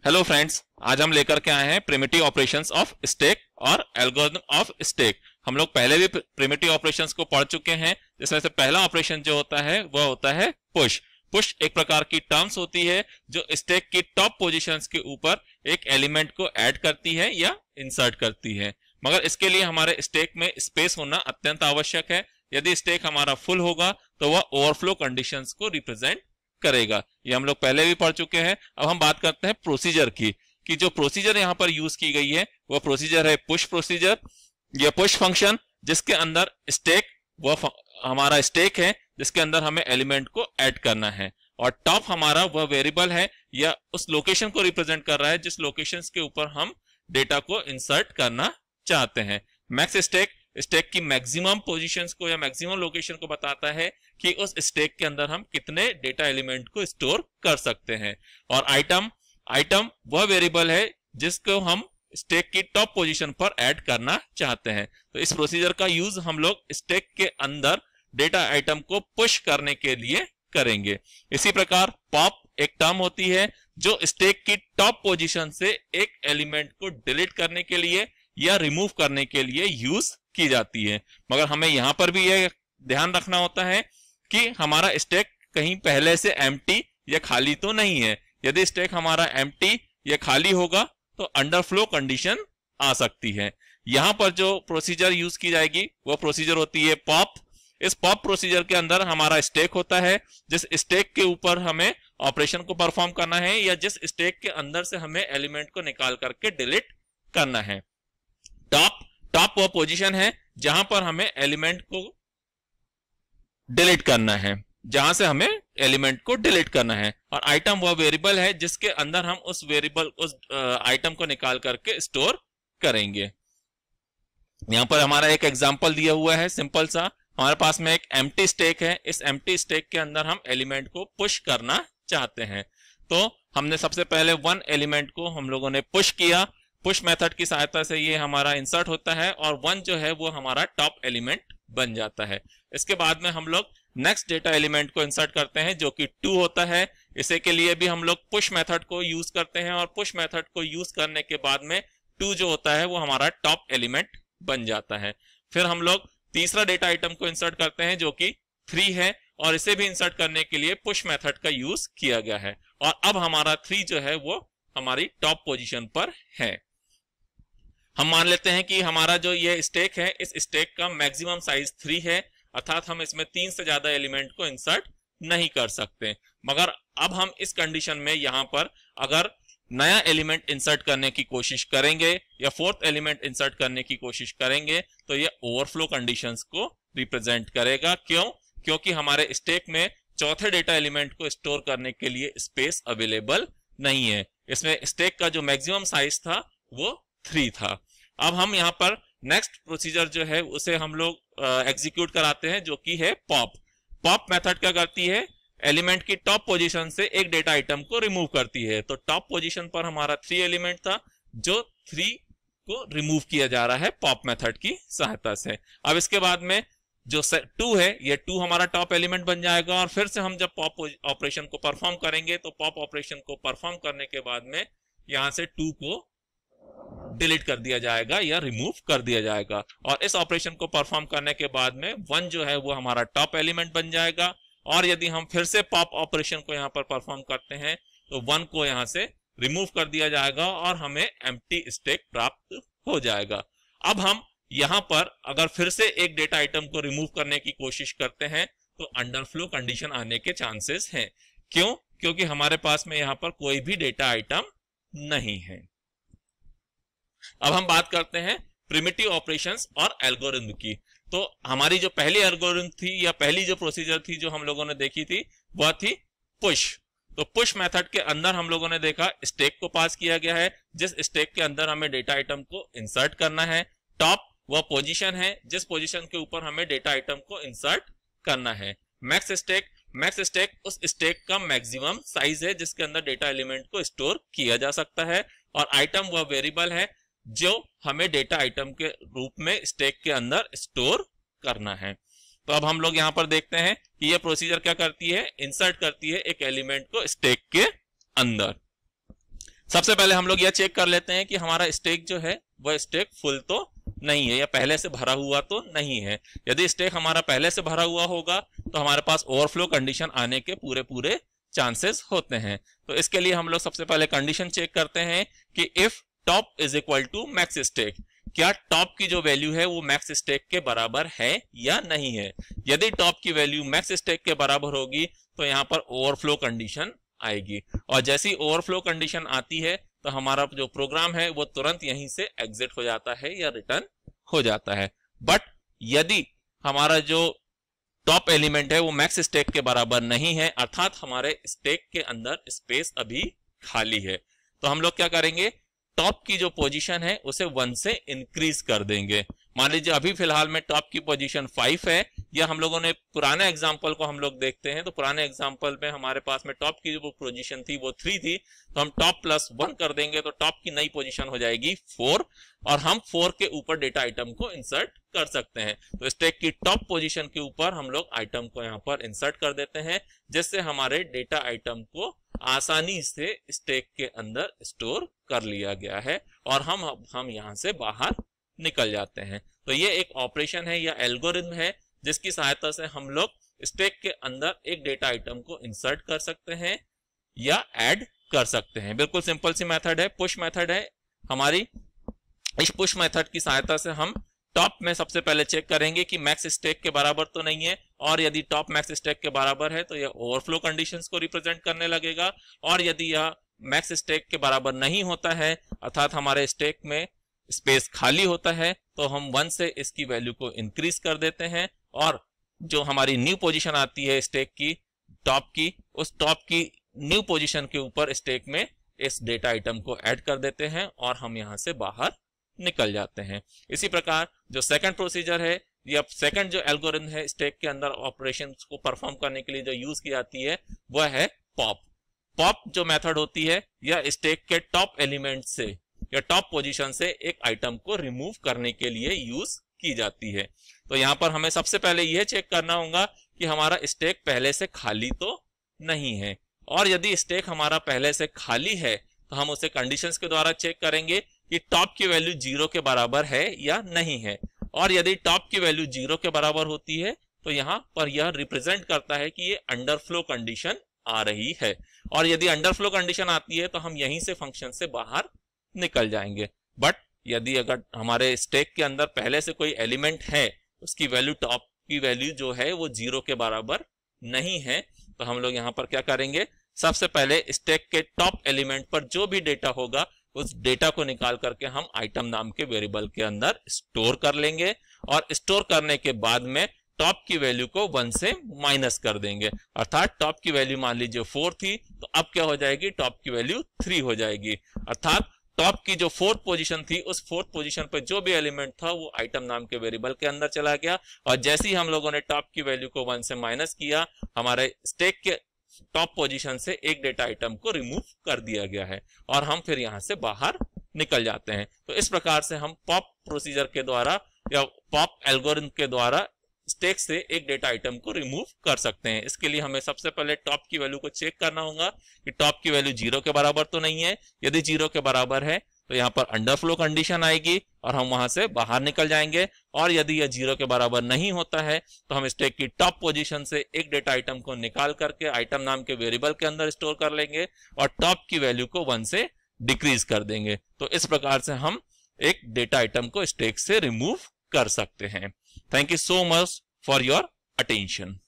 Hello friends, आज हम लेकर के आए हैं प्रिमिटिव ऑपरेशंस ऑफ स्टैक और एल्गोरिथम ऑफ स्टैक। हम लोग पहले भी प्रिमिटिव ऑपरेशंस को पढ़ चुके हैं, जिसमें से पहला ऑपरेशन जो होता है वह होता है पुश। पुश एक प्रकार की टर्म्स होती है जो स्टैक की टॉप पोजीशंस के ऊपर एक एलिमेंट को ऐड करती है या इंसर्ट करती है, मगर इसके लिए हमारे स्टैक में स्पेस होना अत्यंत आवश्यक है। यदि स्टैक हमारा फुल होगा तो वह ओवरफ्लो कंडीशंस को रिप्रेजेंट करेगा। ये हम लोग पहले भी पढ़ चुके हैं। अब हम बात करते हैं प्रोसीजर की, कि जो प्रोसीजर यहाँ पर यूज की गई है वह प्रोसीजर है पुश प्रोसीजर या पुश फंक्शन, जिसके अंदर स्टैक वह हमारा स्टैक है जिसके अंदर हमें एलिमेंट को ऐड करना है, और टॉप हमारा वह वेरिएबल है या उस लोकेशन को रिप्रेजेंट कर रहा है जिस लोकेशन के ऊपर हम डेटा को इंसर्ट करना चाहते हैं। मैक्स स्टैक स्टैक की मैक्सिमम पोजीशंस को या मैक्सिमम लोकेशन को बताता है कि उस स्टैक के अंदर हम कितने डेटा एलिमेंट को स्टोर कर सकते हैं। और आइटम वह वेरिएबल है जिसको हम स्टैक की टॉप पोजीशन पर ऐड करना चाहते हैं। तो इस प्रोसीजर का यूज हम लोग स्टैक के अंदर डेटा आइटम को पुश करने के लिए करेंगे। इसी प्रकार पॉप एक टर्म होती है जो स्टैक की टॉप पोजीशन से एक एलिमेंट को डिलीट करने के लिए या रिमूव करने के लिए यूज की जाती है। मगर हमें यहां पर भी यह ध्यान रखना होता है कि हमारा स्टैक कहीं पहले से एम्प्टी या खाली तो नहीं है। यदि स्टैक हमारा एम्प्टी या खाली होगा तो अंडरफ्लो कंडीशन आ सकती है। यहां पर जो प्रोसीजर यूज की जाएगी वह प्रोसीजर होती है पॉप। इस पॉप प्रोसीजर के अंदर हमारा स्टैक होता है, जिस स्टैक के ऊपर हमें ऑपरेशन को परफॉर्म करना है या जिस स्टैक के अंदर से हमें एलिमेंट को निकाल करके डिलीट करना है। टॉप वह पोजीशन है जहां पर हमें एलिमेंट को डिलीट करना है, जहां से हमें एलिमेंट को डिलीट करना है। और आइटम वह वेरिएबल है जिसके अंदर हम उस आइटम को निकाल करके स्टोर करेंगे। यहां पर हमारा एक एग्जांपल दिया हुआ है सिंपल सा। हमारे पास में एक एम्प्टी स्टैक है, इस एम्प्टी स्टैक के अंदर हम एलिमेंट को पुश करना चाहते हैं। तो हमने सबसे पहले वन एलिमेंट को हम लोगों ने पुश किया। पुश मेथड की सहायता से ये हमारा इंसर्ट होता है और वन जो है वो हमारा टॉप एलिमेंट बन जाता है। इसके बाद में हम लोग नेक्स्ट डेटा एलिमेंट को इंसर्ट करते हैं जो कि 2 होता है। इसे के लिए भी हम लोग पुश मेथड को यूज करते हैं और पुश मेथड को यूज करने के बाद में 2 जो होता है वो हमारा टॉप एलिमेंट बन जाता है। फिर हम लोग तीसरा डेटा आइटम को इंसर्ट करते हैं जो कि 3 है, और इसे भी इंसर्ट करने के लिए पुश मेथड का यूज किया गया है। और अब हमारा 3 जो है वो हमारी टॉप पोजीशन पर है। हम मान लेते हैं कि हमारा जो ये स्टैक है, इस स्टैक का मैक्सिमम साइज 3 है, अर्थात हम इसमें 3 से ज्यादा एलिमेंट को इंसर्ट नहीं कर सकते। मगर अब हम इस कंडीशन में यहां पर अगर नया एलिमेंट इंसर्ट करने की कोशिश करेंगे या फोर्थ एलिमेंट इंसर्ट करने की कोशिश करेंगे तो ये ओवरफ्लो कंडीशंस को रिप्रेजेंट करेगा। क्योंकि हमारे स्टैक में चौथे डेटा एलिमेंट को स्टोर करने के लिए स्पेस अवेलेबल नहीं है। इसमें स्टैक का जो मैक्सिमम साइज था वो 3 था। अब हम यहाँ पर नेक्स्ट प्रोसीजर जो है उसे हम लोग एग्जीक्यूट कराते हैं जो कि है पॉप। पॉप मेथड क्या करती है, एलिमेंट की टॉप पोजीशन से एक डेटा आइटम को रिमूव करती है। तो टॉप पोजीशन पर हमारा 3 एलिमेंट था जो 3 को रिमूव किया जा रहा है पॉप मेथड की सहायता से। अब इसके बाद में जो 2 है, ये 2 हमारा टॉप एलिमेंट बन जाएगा। और फिर से हम जब पॉप ऑपरेशन को परफॉर्म करेंगे तो पॉप ऑपरेशन को परफॉर्म करने के बाद में यहां से 2 को डिलीट कर दिया जाएगा या रिमूव कर दिया जाएगा। और इस ऑपरेशन को परफॉर्म करने के बाद में 1 जो है वो हमारा टॉप एलिमेंट बन जाएगा। और यदि हम फिर से पॉप ऑपरेशन को यहां पर परफॉर्म करते हैं तो 1 को यहां से रिमूव कर दिया जाएगा और हमें एम्प्टी स्टैक प्राप्त हो जाएगा। अब हम यहां पर अगर फिर से एक डेटा आइटम को रिमूव करने की कोशिश करते हैं तो अंडरफ्लो कंडीशन आने के चांसेस हैं। क्योंकि हमारे पास में यहां पर कोई भी डेटा आइटम नहीं है। अब हम बात करते हैं प्रिमिटिव ऑपरेशंस और एल्गोरिथम की। तो हमारी जो पहली एल्गोरिथम थी या पहली जो प्रोसीजर थी जो हम लोगों ने देखी थी वह थी पुश। तो पुश मेथड के अंदर हम लोगों ने देखा स्टैक को पास किया गया है जिस स्टैक के अंदर हमें डेटा आइटम को इंसर्ट करना है। टॉप वह पोजीशन है जिस पोजीशन के ऊपर हमें डेटा आइटम को इंसर्ट करना है। मैक्स स्टैक उस स्टैक का मैक्सिमम साइज है जिसके अंदर डेटा एलिमेंट को स्टोर किया जा सकता है। और आइटम वह वेरिएबल है जो हमें डेटा आइटम के रूप में स्टैक के अंदर स्टोर करना है। तो अब हम लोग यहां पर देखते हैं कि यह प्रोसीजर क्या करती है, इंसर्ट करती है एक एलिमेंट को स्टैक के अंदर। सबसे पहले हम लोग यह चेक कर लेते हैं कि हमारा स्टैक जो है वह स्टैक फुल तो नहीं है या पहले से भरा हुआ तो नहीं है। यदि स्टैक हमारा पहले से भरा हुआ होगा तो हमारे पास ओवरफ्लो कंडीशन आने के पूरे चांसेस होते हैं। तो इसके लिए हम लोग सबसे पहले कंडीशन चेक करते हैं कि if top is equal to max stack, क्या टॉप की जो वैल्यू है वो मैक्स स्टैक के बराबर है या नहीं है। यदि टॉप की वैल्यू मैक्स स्टैक के बराबर होगी तो यहाँ पर ओवरफ्लो कंडीशन आएगी, और जैसी ओवरफ्लो कंडीशन आती है तो हमारा जो प्रोग्राम है वो तुरंत यहीं से एग्जिट हो जाता है या रिटर्न हो जाता है। बट यदि हमारा जो टॉप एलिमेंट है वो मैक्स स्टैक के बराबर नहीं है, अर्थात हमारे स्टैक के अंदर स्पेस अभी खाली है, तो हम लोग क्या करेंगे, टॉप की जो पोजीशन है उसे 1 से इंक्रीज कर देंगे। मान लीजिए अभी फिलहाल में टॉप की पोजीशन 5 है, या हम लोगों ने पुराने एग्जांपल को हम लोग देखते हैं तो पुराने एग्जांपल में हमारे पास में टॉप की जो पोजीशन थी वो 3 थी, तो हम टॉप प्लस 1 कर देंगे तो टॉप की नई पोजीशन हो जाएगी 4, और हम 4 के ऊपर डेटा आइटम को इंसर्ट कर सकते हैं। तो स्टैक की टॉप पोजीशन के ऊपर हम लोग आइटम को यहाँ पर इंसर्ट कर देते हैं, जिससे हमारे डेटा आइटम को आसानी से स्टैक के अंदर स्टोर कर लिया गया है और हम यहां से बाहर निकल जाते हैं। तो ये एक ऑपरेशन है या एल्गोरिथम है जिसकी सहायता से हम लोग स्टैक के अंदर एक डेटा आइटम को इंसर्ट कर सकते हैं या ऐड कर सकते हैं। बिल्कुल सिंपल सी मेथड है, पुश मेथड है हमारी। इस पुश मेथड की सहायता से हम टॉप में सबसे पहले चेक करेंगे कि मैक्स स्टैक के बराबर तो नहीं है, और यदि टॉप मैक्स स्टैक के बराबर है तो यह ओवरफ्लो कंडीशंस को रिप्रेजेंट करने लगेगा, और यदि यह मैक्स स्टैक के बराबर नहीं होता है अर्थात हमारे स्टैक में स्पेस खाली होता है, तो हम 1 से इसकी वैल्यू को इंक्रीज कर देते हैं, और जो हमारी न्यू पोजीशन आती है स्टैक की टॉप की, उस टॉप की न्यू पोजीशन के ऊपर स्टैक में इस डेटा आइटम को ऐड कर देते हैं और हम यहां से बाहर निकल जाते हैं। इसी प्रकार जो सेकंड प्रोसीजर है या सेकंड जो एल्गोरिथम है स्टैक के अंदर ऑपरेशंस को परफॉर्म करने के लिए जो यूज की जाती है वह है पॉप। पॉप जो मेथड होती है यह स्टैक के टॉप एलिमेंट से या टॉप पोजीशन से एक आइटम को रिमूव करने के लिए यूज की जाती है। तो यहां पर हमें सबसे पहले यह चेक करना होगा कि हमारा स्टैक पहले से खाली तो नहीं है, और यदि स्टैक हमारा पहले से खाली है तो हम उसे कंडीशंस के द्वारा चेक करेंगे कि टॉप की वैल्यू 0 के बराबर है या नहीं है, और यदि टॉप की वैल्यू 0 के बराबर होती है तो यहाँ पर यह रिप्रेजेंट करता है कि ये अंडरफ्लो कंडीशन आ रही है, और यदि अंडरफ्लो कंडीशन आती है तो हम यहीं से फंक्शन से बाहर निकल जाएंगे। बट यदि अगर हमारे स्टैक के अंदर पहले से कोई एलिमेंट है उसकी वैल्यू टॉप की वैल्यू जो है वो 0 के बराबर नहीं है, तो हम लोग यहाँ पर क्या करेंगे, सबसे पहले स्टैक के टॉप एलिमेंट पर जो भी डेटा होगा उस डेटा को निकाल करके हम आइटम नाम के वेरिएबल के अंदर स्टोर कर लेंगे, और स्टोर करने के बाद में टॉप की वैल्यू को 1 से माइनस कर देंगे। अर्थात टॉप की वैल्यू मान लीजिए 4 थी तो अब क्या हो जाएगी, टॉप की वैल्यू 3 हो जाएगी। अर्थात टॉप की जो 4th पोजीशन थी उस 4th पोजीशन पर जो भी एलिमेंट था वो आइटम नाम के वेरिएबल के अंदर चला गया, और जैसे ही हम लोगों ने टॉप की वैल्यू को 1 से माइनस किया हमारे स्टैक के टॉप पोजीशन से एक डेटा आइटम को रिमूव कर दिया गया है और हम फिर यहां से बाहर निकल जाते हैं। तो इस प्रकार से हम पॉप प्रोसीजर के द्वारा या पॉप एल्गोरिथम के द्वारा स्टैक से एक डेटा आइटम को रिमूव कर सकते हैं। इसके लिए हमें सबसे पहले टॉप की वैल्यू को चेक करना होगा कि टॉप की वैल्यू 0 के बराबर तो नहीं है। यदि 0 के बराबर है तो यहाँ पर अंडरफ्लो कंडीशन आएगी और हम वहां से बाहर निकल जाएंगे, और यदि यह 0 के बराबर नहीं होता है तो हम स्टैक की टॉप पोजीशन से एक डेटा आइटम को निकाल करके आइटम नाम के वेरिएबल के अंदर स्टोर कर लेंगे और टॉप की वैल्यू को 1 से डिक्रीज कर देंगे। तो इस प्रकार से हम एक डेटा आइटम को स्टैक से रिमूव कर सकते हैं। Thank you so much for your attention.